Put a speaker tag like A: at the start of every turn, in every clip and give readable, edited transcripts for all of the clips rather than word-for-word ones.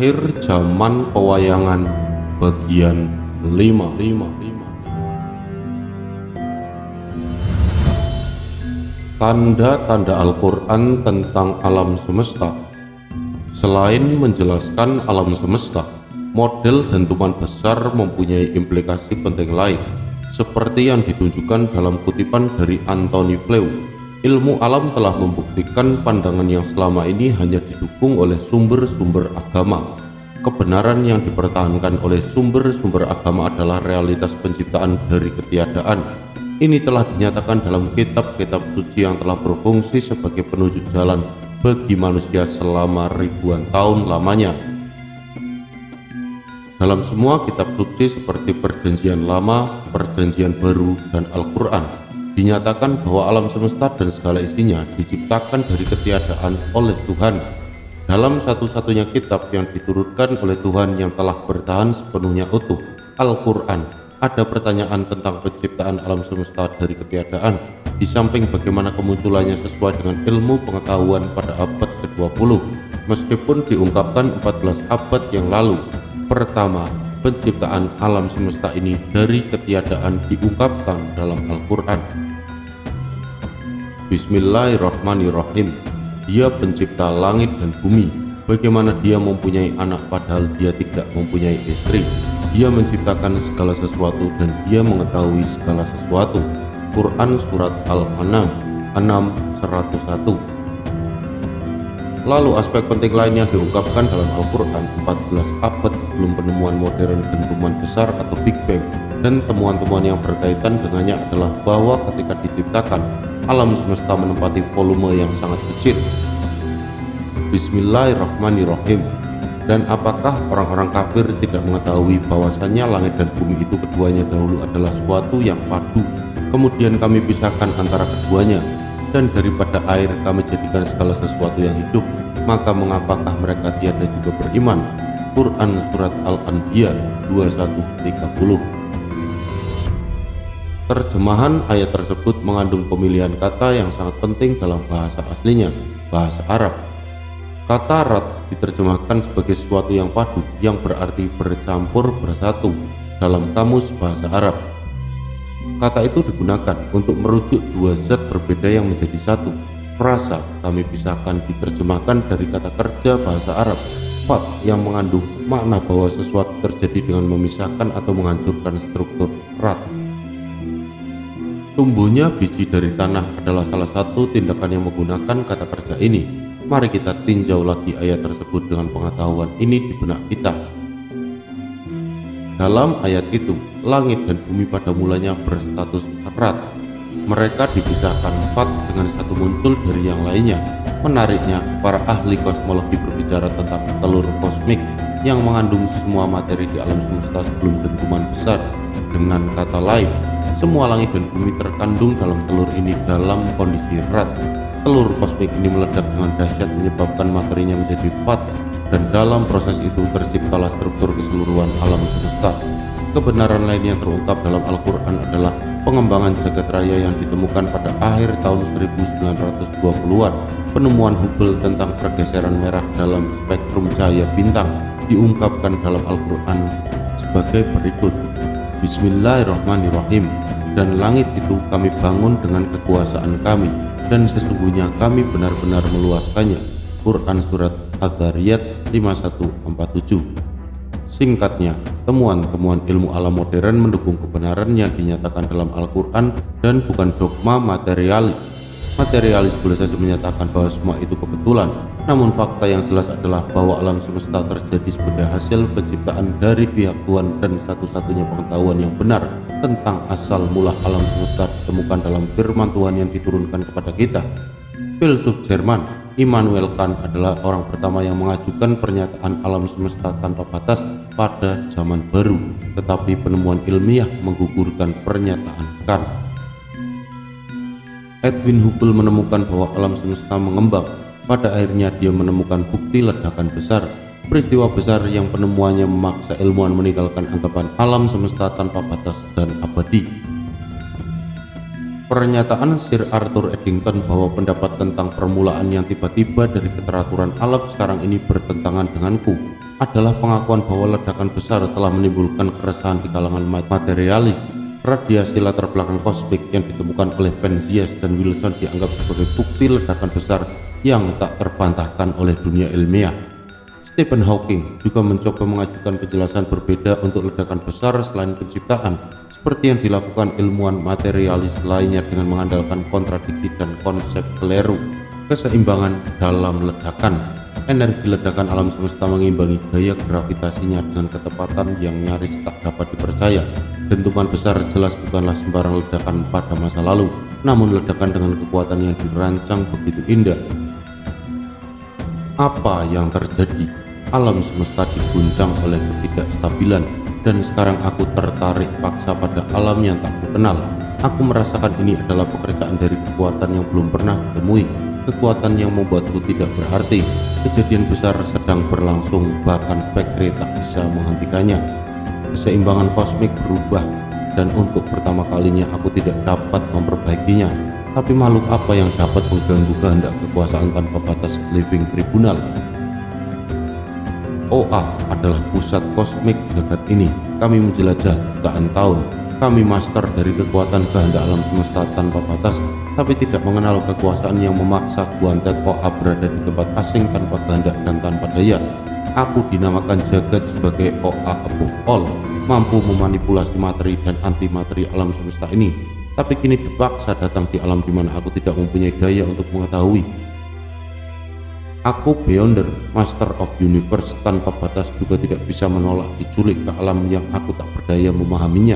A: Akhir zaman pewayangan bagian 5. Tanda-tanda Al-Quran tentang alam semesta. Selain menjelaskan alam semesta, model dentuman besar mempunyai implikasi penting lain, seperti yang ditunjukkan dalam kutipan dari Antony Flew. Ilmu alam telah membuktikan pandangan yang selama ini hanya didukung oleh sumber-sumber agama. Kebenaran yang dipertahankan oleh sumber-sumber agama adalah realitas penciptaan dari ketiadaan. Ini telah dinyatakan dalam kitab-kitab suci yang telah berfungsi sebagai penunjuk jalan bagi manusia selama ribuan tahun lamanya. Dalam semua kitab suci seperti Perjanjian Lama, Perjanjian Baru, dan Al-Quran, dinyatakan bahwa alam semesta dan segala isinya diciptakan dari ketiadaan oleh Tuhan. Dalam satu-satunya kitab yang diturunkan oleh Tuhan yang telah bertahan sepenuhnya utuh, Al-Quran, ada pertanyaan tentang penciptaan alam semesta dari ketiadaan, di samping bagaimana kemunculannya sesuai dengan ilmu pengetahuan pada abad ke-20, meskipun diungkapkan 14 abad yang lalu. Pertama, penciptaan alam semesta ini dari ketiadaan diungkapkan dalam Al-Quran. Bismillahirrahmanirrahim. Dia pencipta langit dan bumi. Bagaimana dia mempunyai anak padahal dia tidak mempunyai istri? Dia menciptakan segala sesuatu dan dia mengetahui segala sesuatu. Quran Surat Al-An'am 6:101. Lalu aspek penting lain yang diungkapkan dalam Al-Quran 14 abad sebelum penemuan modern dentuman besar atau Big Bang, dan temuan-temuan yang berkaitan dengannya adalah bahwa ketika diciptakan, alam semesta menempati volume yang sangat kecil. Bismillahirrahmanirrahim. Dan apakah orang-orang kafir tidak mengetahui bahwasannya langit dan bumi itu keduanya dahulu adalah suatu yang padu, kemudian kami pisahkan antara keduanya, dan daripada air kami jadikan segala sesuatu yang hidup, maka mengapakah mereka tiada juga beriman? Quran Surat Al-Anbiya 21:30. Terjemahan ayat tersebut mengandung pemilihan kata yang sangat penting dalam bahasa aslinya, bahasa Arab. Kata rat diterjemahkan sebagai sesuatu yang padu, yang berarti bercampur bersatu dalam kamus bahasa Arab. Kata itu digunakan untuk merujuk dua zat berbeda yang menjadi satu. Frasa kami pisahkan diterjemahkan dari kata kerja bahasa Arab fat, yang mengandung makna bahwa sesuatu terjadi dengan memisahkan atau menghancurkan struktur rat. Tumbuhnya biji dari tanah adalah salah satu tindakan yang menggunakan kata kerja ini. Mari kita tinjau lagi ayat tersebut dengan pengetahuan ini di benak kita. Dalam ayat itu, langit dan bumi pada mulanya berstatus rat. Mereka dipisahkan fat dengan satu muncul dari yang lainnya. Menariknya, para ahli kosmologi berbicara tentang telur kosmik yang mengandung semua materi di alam semesta sebelum dentuman besar. Dengan kata lain, semua langit dan bumi terkandung dalam telur ini dalam kondisi rat. Telur kosmik ini meledak dengan dahsyat menyebabkan materinya menjadi fat, dan dalam proses itu terciptalah struktur keseluruhan alam semesta. Kebenaran lain yang terungkap dalam Al-Quran adalah pengembangan jagat raya yang ditemukan pada akhir tahun 1920-an. Penemuan Hubble tentang pergeseran merah dalam spektrum cahaya bintang diungkapkan dalam Al-Quran sebagai berikut. Bismillahirrahmanirrahim. Dan langit itu kami bangun dengan kekuasaan kami, dan sesungguhnya kami benar-benar meluaskannya. Quran Surat Adz-Dzariyat 51:47. Singkatnya, temuan-temuan ilmu alam modern mendukung kebenaran yang dinyatakan dalam Al-Quran dan bukan dogma materialis. Materialis boleh saja menyatakan bahwa semua itu kebetulan, namun fakta yang jelas adalah bahwa alam semesta terjadi sebagai hasil penciptaan dari pihak Tuhan, dan satu-satunya pengetahuan yang benar tentang asal mula alam semesta ditemukan dalam firman Tuhan yang diturunkan kepada kita. Filsuf Jerman Immanuel Kant adalah orang pertama yang mengajukan pernyataan alam semesta tanpa batas pada zaman baru, tetapi penemuan ilmiah menggugurkan pernyataan Kant. Edwin Hubble menemukan bahwa alam semesta mengembang. Pada akhirnya dia menemukan bukti ledakan besar, peristiwa besar yang penemuannya memaksa ilmuwan meninggalkan anggapan alam semesta tanpa batas dan abadi. Pernyataan Sir Arthur Eddington bahwa pendapat tentang permulaan yang tiba-tiba dari keteraturan alam sekarang ini bertentangan denganku adalah pengakuan bahwa ledakan besar telah menimbulkan keresahan di kalangan materialis. Radiasi latar belakang kosmik yang ditemukan oleh Penzias dan Wilson dianggap sebagai bukti ledakan besar yang tak terbantahkan oleh dunia ilmiah. Stephen Hawking juga mencoba mengajukan penjelasan berbeda untuk ledakan besar selain penciptaan, seperti yang dilakukan ilmuwan materialis lainnya dengan mengandalkan kontradiksi dan konsep keliru. Keseimbangan dalam ledakan. Energi ledakan alam semesta mengimbangi gaya gravitasinya dengan ketepatan yang nyaris tak dapat dipercaya. Dentuman besar jelas bukanlah sembarang ledakan pada masa lalu, namun ledakan dengan kekuatan yang dirancang begitu indah. Apa yang terjadi? Alam semesta diguncang oleh ketidakstabilan, dan sekarang aku tertarik paksa pada alam yang tak kukenal. Aku merasakan ini adalah pekerjaan dari kekuatan yang belum pernah ditemui, kekuatan yang membuatku tidak berarti. Kejadian besar sedang berlangsung, bahkan spektre tak bisa menghentikannya. Keseimbangan kosmik berubah, dan untuk pertama kalinya aku tidak dapat memperbaikinya. Tapi makhluk apa yang dapat mengganggu kehendak kekuasaan tanpa batas living tribunal? OA adalah pusat kosmik jagat ini. Kami menjelajah jutaan tahun. Kami master dari kekuatan kehendak alam semesta tanpa batas, tapi tidak mengenal kekuasaan yang memaksa Guantet OA berada di tempat asing tanpa kehendak dan tanpa daya. Aku dinamakan jagat sebagai OA above all, mampu memanipulasi materi dan antimateri alam semesta ini, tapi kini dipaksa datang di alam di mana aku tidak mempunyai daya untuk mengetahui. Aku Beyonder, Master of Universe tanpa batas, juga tidak bisa menolak diculik ke alam yang aku tak berdaya memahaminya.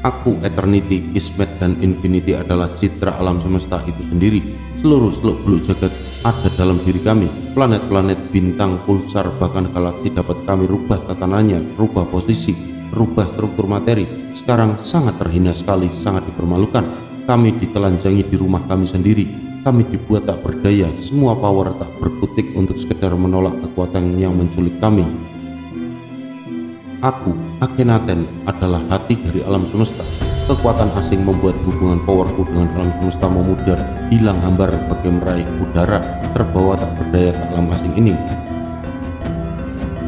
A: Aku, Eternity, Kismet, dan Infinity adalah citra alam semesta itu sendiri. Seluruh seluk-beluk jagat ada dalam diri kami. Planet-planet, bintang, pulsar, bahkan galaksi dapat kami rubah tatanannya, rubah posisi, rubah struktur materi. Sekarang sangat terhina sekali, sangat dipermalukan. Kami ditelanjangi di rumah kami sendiri. Kami dibuat tak berdaya. Semua power tak berkutik untuk sekedar menolak kekuatan yang menculik kami. Aku, Akhenaten, adalah hati dari alam semesta. Kekuatan asing membuat hubungan powerku dengan alam semesta memudar, hilang hambar bagai meraih udara, terbawa tak berdaya ke alam asing ini.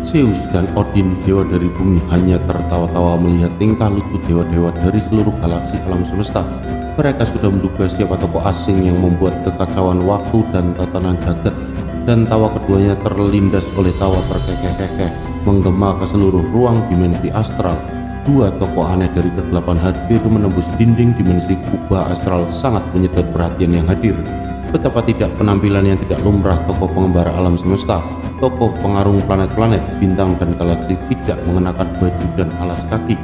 A: Zeus dan Odin, dewa dari bumi, hanya tertawa-tawa melihat tingkah lucu dewa-dewa dari seluruh galaksi alam semesta. Mereka sudah menduga siapa tokoh asing yang membuat kekacauan waktu dan tatanan jagat, dan tawa keduanya terlindas oleh tawa terkekeh-kekeh menggema ke seluruh ruang dimensi astral. Dua tokoh aneh dari kegelapan hadir menembus dinding dimensi kubah astral, sangat menyedot perhatian yang hadir. Betapa tidak penampilan yang tidak lumrah tokoh pengembara alam semesta, tokoh pengarung planet-planet, bintang, dan galaksi tidak mengenakan baju dan alas kaki.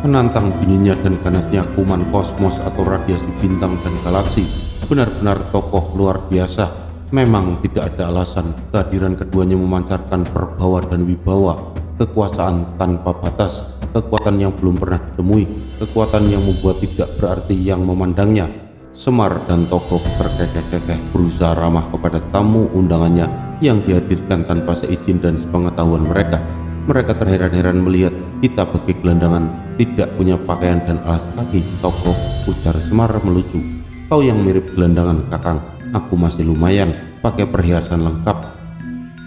A: Menantang dinginnya dan ganasnya kuman kosmos atau radiasi bintang dan galaksi, benar-benar tokoh luar biasa. Memang tidak ada alasan kehadiran keduanya memancarkan perbawa dan wibawa, kekuasaan tanpa batas, kekuatan yang belum pernah ditemui, kekuatan yang membuat tidak berarti yang memandangnya. Semar dan tokoh terkekeh-kekeh berusaha ramah kepada tamu undangannya yang dihadirkan tanpa seizin dan sepengetahuan mereka. Mereka terheran-heran melihat kita bagi gelandangan tidak punya pakaian dan alas kaki. Tokoh, ujar Semar melucu. Kau yang mirip gelandangan, Kakang. Aku masih lumayan, pakai perhiasan lengkap.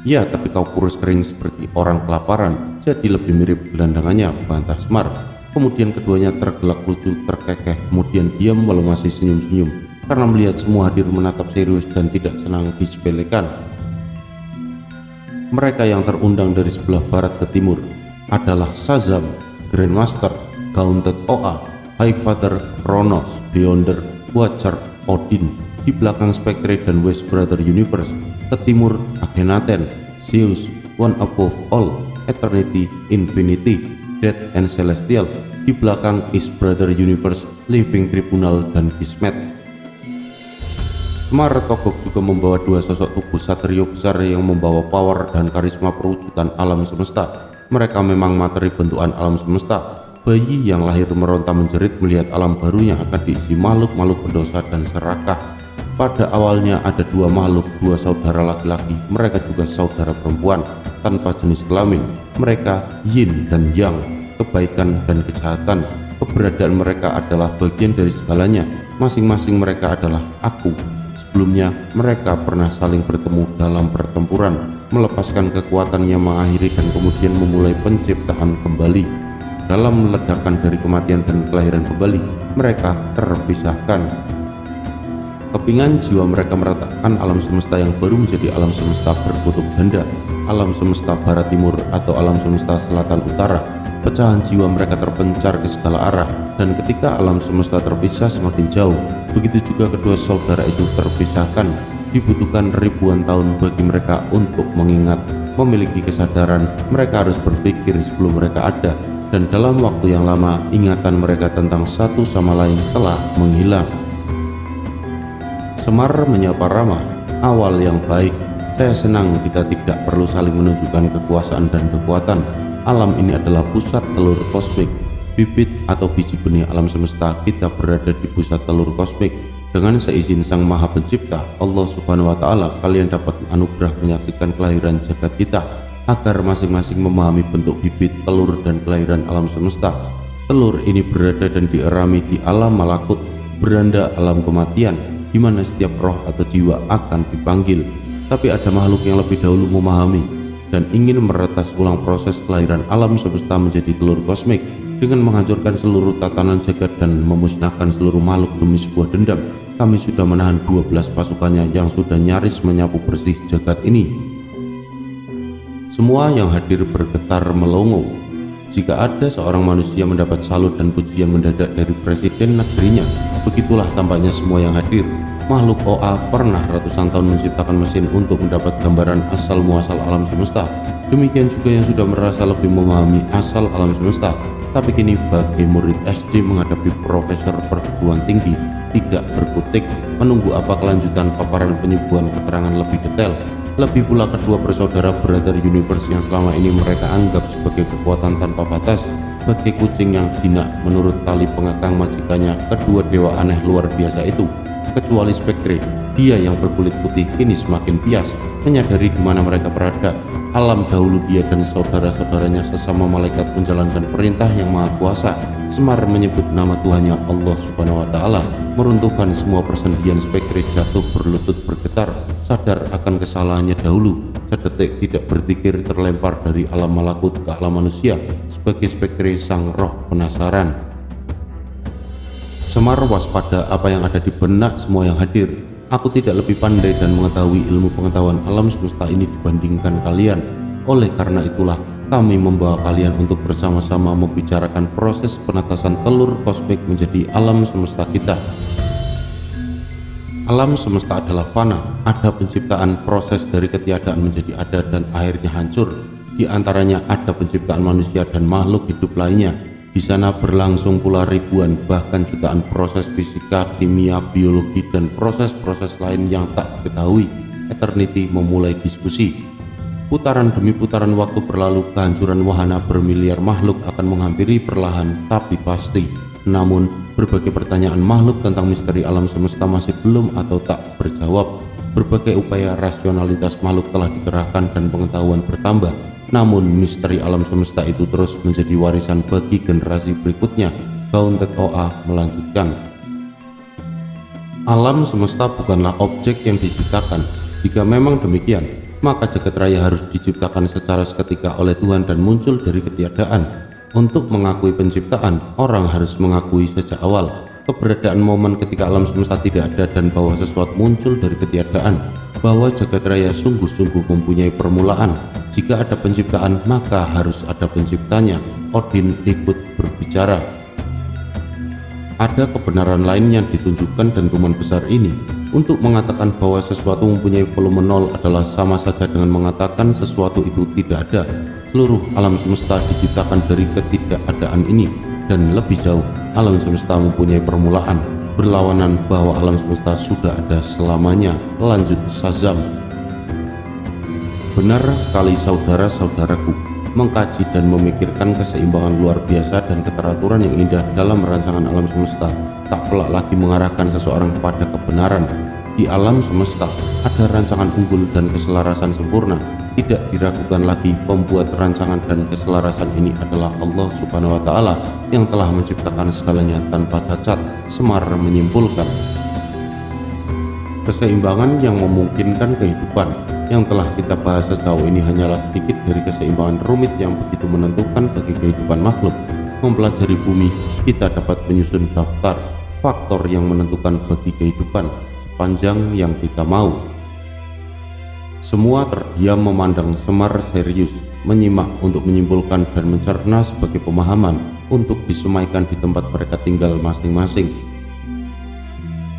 A: Ya, tapi kau kurus kering seperti orang kelaparan, jadi lebih mirip gelandangannya, bantah Semar. Kemudian keduanya tergelak lucu, terkekeh, kemudian diam walau masih senyum-senyum, karena melihat semua hadir menatap serius dan tidak senang disepelekan. Mereka yang terundang dari sebelah barat ke timur adalah Shazam, Grandmaster, Gaunted OA, Highfather, Kronos, Beyonder, Watcher, Odin. Di belakang Spectre dan West Brother Universe, ke timur Akhenaten, Zeus, One Above All, Eternity, Infinity, Death and Celestial. Di belakang East Brother Universe, Living Tribunal, dan Kismet. Semar Togok juga membawa dua sosok tubuh satrio besar yang membawa power dan karisma perwujudan alam semesta. Mereka memang materi bentukan alam semesta. Bayi yang lahir meronta menjerit melihat alam baru yang akan diisi makhluk-makhluk berdosa dan serakah. Pada awalnya ada dua makhluk, dua saudara laki-laki. Mereka juga saudara perempuan tanpa jenis kelamin. Mereka Yin dan Yang, kebaikan dan kejahatan. Keberadaan mereka adalah bagian dari segalanya. Masing-masing mereka adalah aku, sebelumnya mereka pernah saling bertemu dalam pertempuran, melepaskan kekuatannya, mengakhiri dan kemudian memulai penciptaan kembali. Dalam ledakan dari kematian dan kelahiran kembali, mereka terpisahkan. Kepingan jiwa mereka meratakan alam semesta yang baru menjadi alam semesta berkutub ganda, alam semesta barat timur atau alam semesta selatan utara. Pecahan jiwa mereka terpencar ke segala arah, dan ketika alam semesta terpisah semakin jauh, begitu juga kedua saudara itu terpisahkan. Dibutuhkan ribuan tahun bagi mereka untuk mengingat, memiliki kesadaran. Mereka harus berpikir sebelum mereka ada, dan dalam waktu yang lama ingatan mereka tentang satu sama lain telah menghilang. Semar menyapa Rama, awal yang baik. Saya senang kita tidak perlu saling menunjukkan kekuasaan dan kekuatan. Alam ini adalah pusat telur kosmik, bibit atau biji benih alam semesta. Kita berada di pusat telur kosmik. Dengan seizin Sang Maha Pencipta, Allah Subhanahu wa Ta'ala, kalian dapat anugerah menyaksikan kelahiran jagat kita, agar masing-masing memahami bentuk bibit, telur, dan kelahiran alam semesta. Telur ini berada dan dierami di alam malakut, beranda alam kematian, di mana setiap roh atau jiwa akan dipanggil. Tapi ada makhluk yang lebih dahulu memahami dan ingin meretas ulang proses kelahiran alam semesta menjadi telur kosmik dengan menghancurkan seluruh tatanan jagat dan memusnahkan seluruh makhluk demi sebuah dendam. Kami sudah menahan 12 pasukannya yang sudah nyaris menyapu bersih jagat ini. Semua yang hadir bergetar melongo. Jika ada seorang manusia mendapat salut dan pujian mendadak dari presiden negerinya, begitulah tampaknya semua yang hadir. Makhluk OA pernah ratusan tahun menciptakan mesin untuk mendapat gambaran asal muasal alam semesta. Demikian juga yang sudah merasa lebih memahami asal alam semesta. Tapi kini bagi murid SD menghadapi profesor perguruan tinggi, tidak berkutik menunggu apa kelanjutan paparan penyuguhan keterangan lebih detail. Lebih pula kedua bersaudara Brother Universe yang selama ini mereka anggap sebagai kekuatan tanpa batas, bagai kucing yang jinak menurut tali pengekang majikannya. Kedua dewa aneh luar biasa itu, kecuali Spektre, dia yang berkulit putih kini semakin bias, menyadari di mana mereka berada. Alam dahulu dia dan saudara-saudaranya sesama malaikat menjalankan perintah yang maha kuasa. Semar menyebut nama Tuhannya Allah Subhanahu wa Ta'ala, meruntuhkan semua persendian. Spektre jatuh berlutut bergetar, sadar akan kesalahannya dahulu. Sedetik tidak berzikir terlempar dari alam malakut ke alam manusia sebagai Spektre sang roh penasaran. Semar waspada apa yang ada di benak semua yang hadir. Aku tidak lebih pandai dan mengetahui ilmu pengetahuan alam semesta ini dibandingkan kalian. Oleh karena itulah kami membawa kalian untuk bersama-sama membicarakan proses penetasan telur kosmik menjadi alam semesta kita. Alam semesta adalah fana, ada penciptaan, proses dari ketiadaan menjadi ada dan akhirnya hancur. Di antaranya ada penciptaan manusia dan makhluk hidup lainnya. Di sana berlangsung pula ribuan bahkan jutaan proses fisika, kimia, biologi, dan proses-proses lain yang tak diketahui. Eternity memulai diskusi. Putaran demi putaran waktu berlalu, kehancuran wahana bermiliar makhluk akan menghampiri perlahan tapi pasti. Namun, berbagai pertanyaan makhluk tentang misteri alam semesta masih belum atau tak berjawab. Berbagai upaya rasionalitas makhluk telah dikerahkan dan pengetahuan bertambah. Namun misteri alam semesta itu terus menjadi warisan bagi generasi berikutnya. Gaunted OA melanjutkan. Alam semesta bukanlah objek yang diciptakan. Jika memang demikian, maka jagat raya harus diciptakan secara seketika oleh Tuhan dan muncul dari ketiadaan. Untuk mengakui penciptaan, orang harus mengakui sejak awal keberadaan momen ketika alam semesta tidak ada dan bahwa sesuatu muncul dari ketiadaan, bahwa jagat raya sungguh-sungguh mempunyai permulaan. Jika ada penciptaan, maka harus ada penciptanya. Odin ikut berbicara. Ada kebenaran lain yang ditunjukkan dentuman besar ini. Untuk mengatakan bahwa sesuatu mempunyai volume nol adalah sama saja dengan mengatakan sesuatu itu tidak ada. Seluruh alam semesta diciptakan dari ketidakadaan ini. Dan lebih jauh, alam semesta mempunyai permulaan, berlawanan bahwa alam semesta sudah ada selamanya. Lanjut Shazam. Benar sekali saudara-saudaraku, mengkaji dan memikirkan keseimbangan luar biasa dan keteraturan yang indah dalam rancangan alam semesta tak pelak lagi mengarahkan seseorang kepada kebenaran. Di alam semesta ada rancangan unggul dan keselarasan sempurna. Tidak diragukan lagi, pembuat rancangan dan keselarasan ini adalah Allah Subhanahu wa Ta'ala yang telah menciptakan segalanya tanpa cacat. Semar menyimpulkan. Keseimbangan yang memungkinkan kehidupan. Yang telah kita bahas sejauh ini hanyalah sedikit dari keseimbangan rumit yang begitu menentukan bagi kehidupan makhluk. Mempelajari bumi, kita dapat menyusun daftar faktor yang menentukan bagi kehidupan sepanjang yang kita mau. Semua terdiam memandang Semar serius, menyimak untuk menyimpulkan dan mencerna sebagai pemahaman untuk disemaikan di tempat mereka tinggal masing-masing.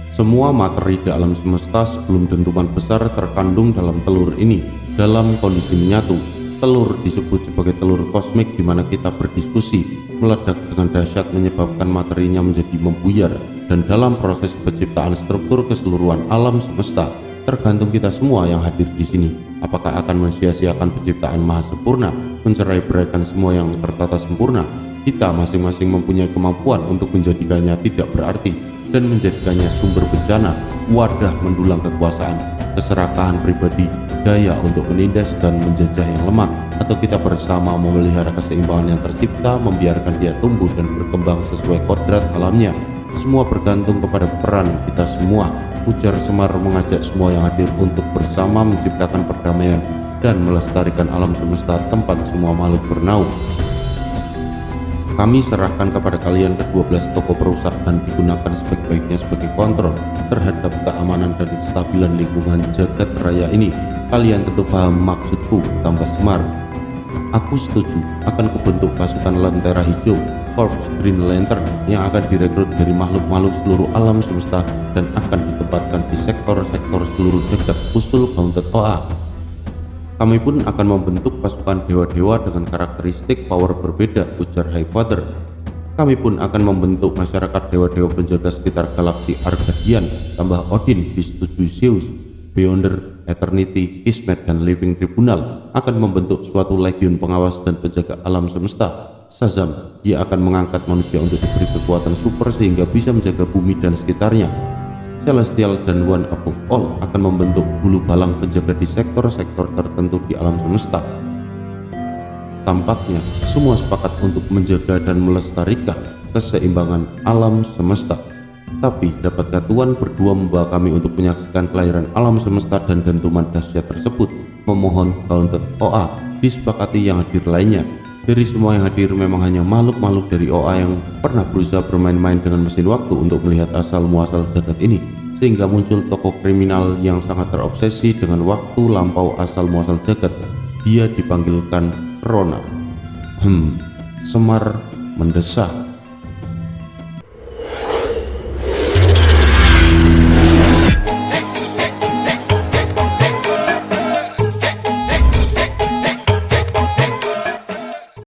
A: Semua materi di alam semesta sebelum dentuman besar terkandung dalam telur ini. Dalam kondisi menyatu, telur disebut sebagai telur kosmik, di mana kita berdiskusi, meledak dengan dahsyat menyebabkan materinya menjadi membuyar. Dan dalam proses penciptaan struktur keseluruhan alam semesta, tergantung kita semua yang hadir di sini. Apakah akan mensia-siakan penciptaan maha sempurna, mencerai-beraikan semua yang tertata sempurna? Kita masing-masing mempunyai kemampuan untuk menjadikannya tidak berarti dan menjadikannya sumber bencana, wadah mendulang kekuasaan, keserakahan pribadi, daya untuk menindas dan menjajah yang lemah, atau kita bersama memelihara keseimbangan yang tercipta, membiarkan dia tumbuh dan berkembang sesuai kodrat alamnya. Semua bergantung kepada peran kita semua. Ujar Semar mengajak semua yang hadir untuk bersama menciptakan perdamaian dan melestarikan alam semesta tempat semua makhluk bernaung. Kami serahkan kepada kalian ke-12 toko perusak dan digunakan sebaik-baiknya sebagai kontrol terhadap keamanan dan kestabilan lingkungan jagat raya ini. Kalian tentu paham maksudku, tambah Semar. Aku setuju akan kebentuk pasukan Lentera Hijau, Corps Green Lantern, yang akan direkrut dari makhluk-makhluk seluruh alam semesta dan akan ditempatkan di sektor-sektor seluruh jagat, usul Haunted OA. Kami pun akan membentuk pasukan dewa-dewa dengan karakteristik power berbeda, ujar Highfather. Kami pun akan membentuk masyarakat dewa-dewa penjaga sekitar galaksi Arcadian, tambah Odin, disetujui Zeus. Beyonder, Eternity, Kismet, dan Living Tribunal akan membentuk suatu legiun pengawas dan penjaga alam semesta. Shazam, dia akan mengangkat manusia untuk diberi kekuatan super sehingga bisa menjaga bumi dan sekitarnya. Celestial dan One Above All akan membentuk bulu balang penjaga di sektor-sektor tertentu di alam semesta. Tampaknya semua sepakat untuk menjaga dan melestarikan keseimbangan alam semesta. Tapi dapatkah Tuhan berdua membawa kami untuk menyaksikan kelahiran alam semesta dan dentuman dahsyat tersebut? Memohon Haunted OA disepakati yang hadir lainnya. Dari semua yang hadir memang hanya makhluk-makhluk dari OA yang pernah berusaha bermain-main dengan mesin waktu untuk melihat asal-muasal jagat ini, sehingga muncul tokoh kriminal yang sangat terobsesi dengan waktu lampau asal-muasal jagat. Dia dipanggilkan Rona. Semar mendesah.